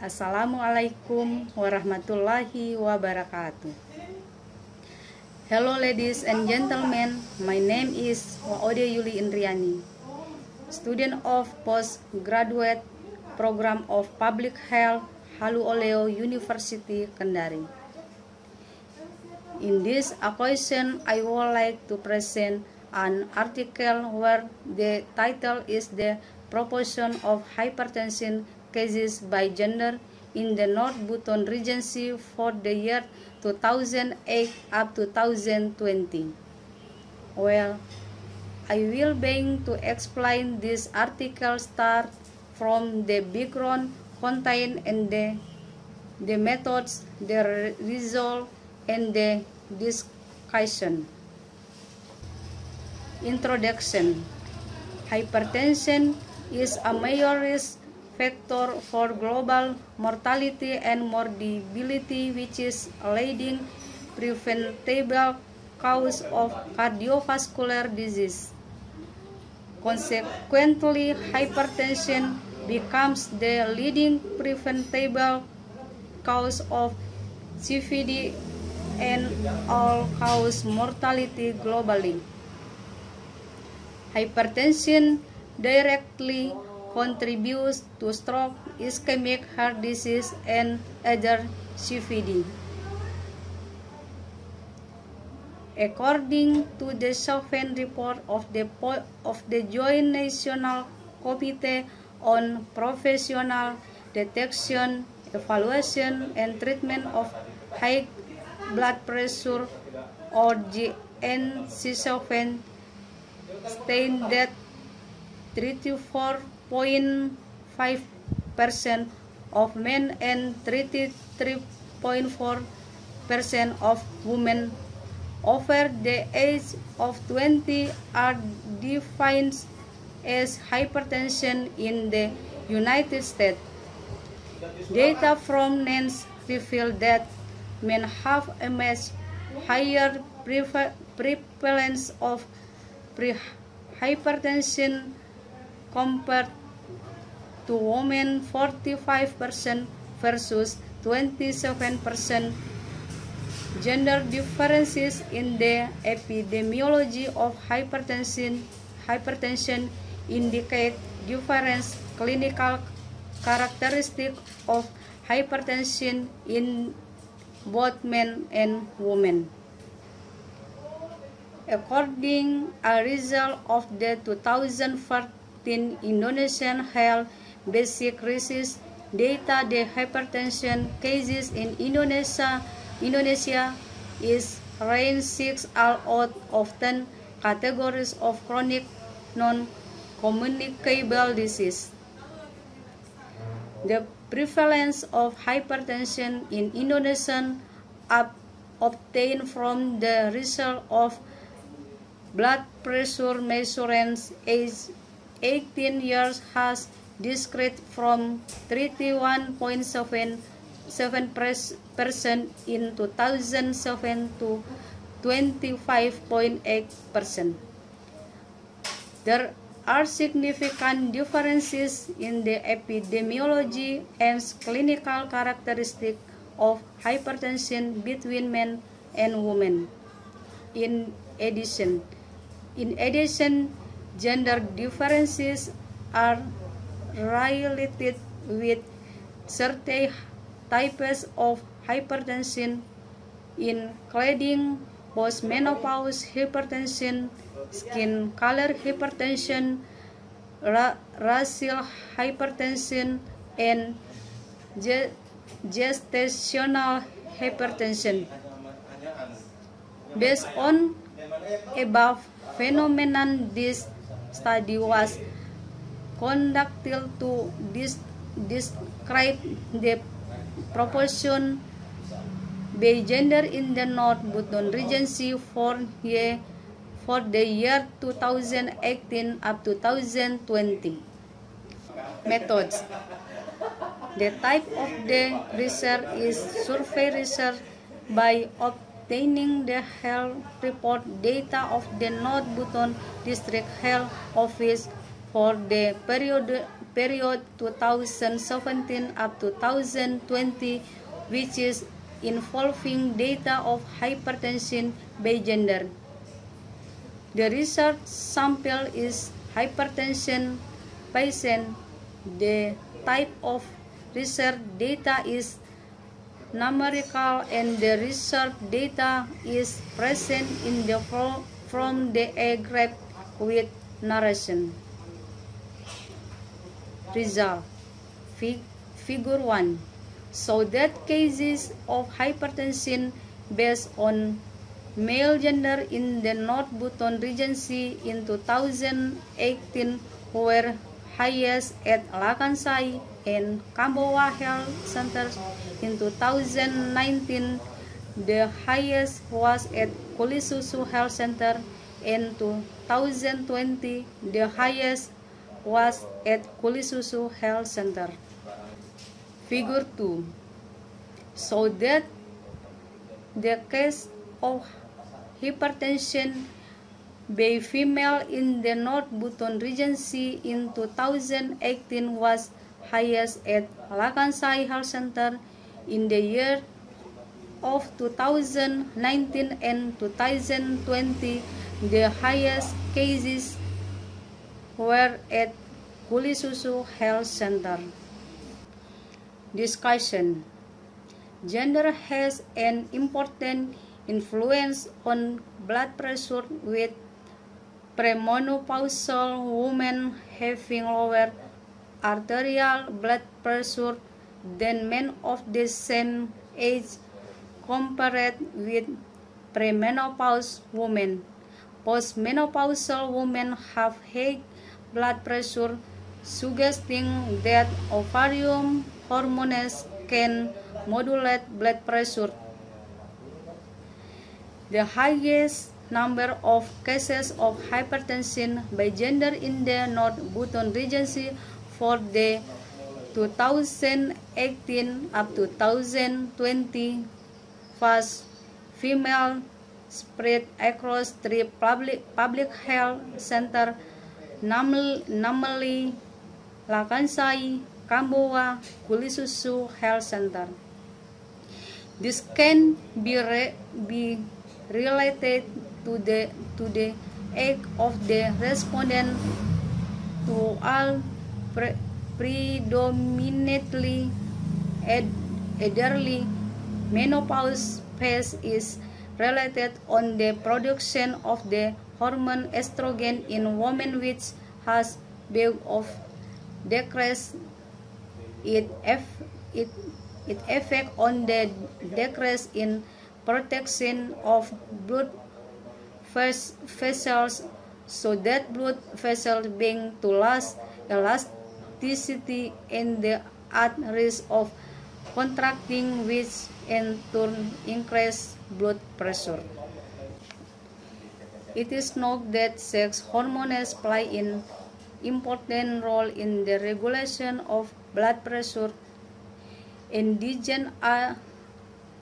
Assalamualaikum warahmatullahi wabarakatuh. Hello ladies and gentlemen, my name is Yuli Indriani, student of postgraduate program of Public Health, Halu Oleo University, Kendari. In this occasion, I would like to present an article where the title is The Proportion of Hypertension Cases by Gender in the North Buton Regency for the year 2008 up to 2020. Well, I will begin to explain this article start from the background contained in the methods, the result, and the discussion. Introduction. Hypertension is a major risk factor for global mortality and morbidity, which is a leading preventable cause of cardiovascular disease. Consequently, hypertension becomes the leading preventable cause of CVD and all-cause mortality globally. Hypertension directly contributes to stroke, ischemic heart disease, and other CVD. According to the second report of the Joint National Committee on Professional Detection, Evaluation, and Treatment of High Blood Pressure, or GNC7, stated that 34.5% of men and 33.4% of women over the age of 20 are defined as hypertension in the United States. Data from NANS reveal that men have a much higher prevalence of hypertension compared to women, 45% versus 27%. Gender differences in the epidemiology of hypertension indicate different clinical characteristics of hypertension in both men and women. According to a result of the 2014 Indonesian Health Basic Research data, the hypertension cases in Indonesia is ranked 6 out of 10 categories of chronic non-communicable disease. The prevalence of hypertension in Indonesia obtained from the result of blood pressure measurements age 18 years has decreased from 31.7% in 2007 to 25.8%. There are significant differences in the epidemiology and clinical characteristics of hypertension between men and women. In addition, gender differences are related with certain types of hypertension, including postmenopause hypertension, skin color hypertension, racial hypertension, and gestational hypertension. Based on above phenomenon, this study was conducted to describe the proportion by gender in the North Buton Regency for the year 2018 up to 2020. Methods. The type of the research is survey research by obtaining the health report data of the North Buton District Health Office for the period 2017 up to 2020, which is involving data of hypertension by gender. The research sample is hypertension patient. The type of research data is numerical, and the research data is present in the from the A graph with narration. Result. Figure 1. So that cases of hypertension based on male gender in the North Buton Regency in 2018 were highest at Lakansai and Kambowa Health Centers. In 2019, the highest was at Kulisusu Health Center. In 2020, the highest was at Kulisusu Health Center. Figure 2. So that the case of hypertension by female in the North Buton Regency in 2018 was highest at Lakansai Health Center. In the year of 2019 and 2020, the highest cases were at Kulisusu Health Center. Discussion. Gender has an important influence on blood pressure, with premenopausal women having lower arterial blood pressure than men of the same age compared with premenopause women. Postmenopausal women have high blood pressure, suggesting that ovarian hormones can modulate blood pressure. The highest number of cases of hypertension by gender in the North Buton Regency for the 2018 up to 2020 was female, spread across 3 public health centers, namely Lakansai, Kambowa, Kulisusu Health Center. This can be related to the age of the respondent, to all predominantly elderly. Menopause phase is related on the production of the hormone estrogen in women, which has been of decrease. It effect on the decrease in protection of blood vessels, so that blood vessels being to less elasticity and the at risk of contracting, which in turn increase blood pressure. It is known that sex hormones play an important role in the regulation of blood pressure. Endogenous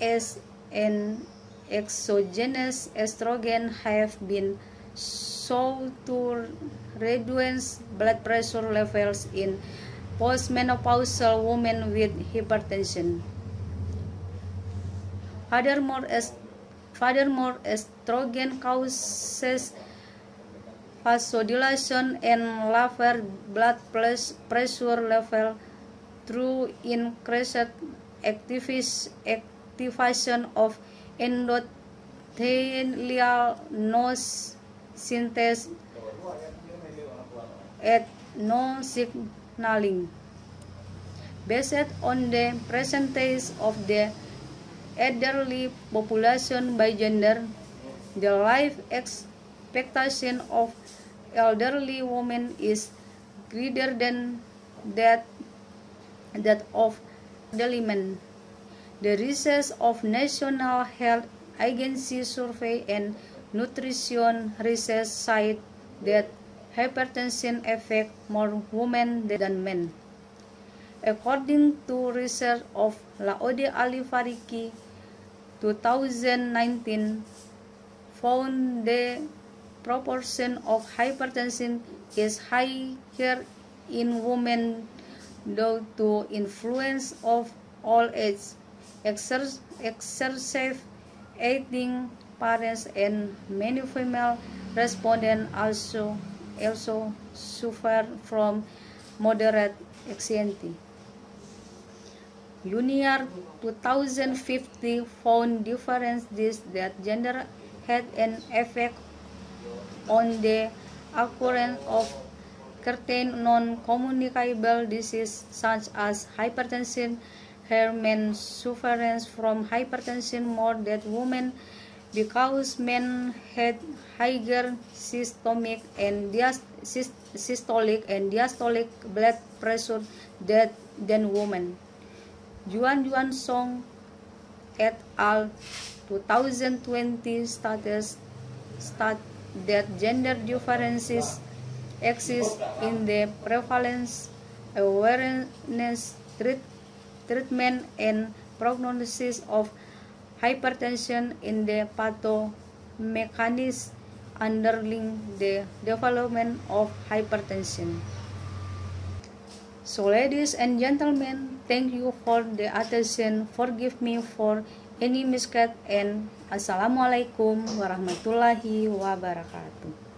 as an exogenous estrogen have been shown to reduce blood pressure levels in postmenopausal women with hypertension. Furthermore, estrogen causes vasodilation and lower blood pressure level through increased activation of endothelial node synthase and no signaling. Based on the percentage of the elderly population by gender, the life expectancy of elderly women is greater than that of elderly men. The research of National Health Agency survey and nutrition research cite that hypertension affects more women than men. According to research of Laode Alifariki 2019, found the proportion of hypertension is higher in women due to influence of old age, excessive eating parents, and many female respondents also suffer from moderate anxiety. UNIAR 2050 found differences that gender had an effect on the occurrence of certain non-communicable diseases such as hypertension. Her men suffer from hypertension more than women because men had higher systolic and diastolic blood pressure than women. Juan Song et al. 2020 stated that gender differences exist in the prevalence, awareness, treatment, and prognosis of hypertension in the pathomechanisms underlying the development of hypertension. So ladies and gentlemen, thank you for the attention. Forgive me for any mistake, and Assalamualaikum warahmatullahi wabarakatuh.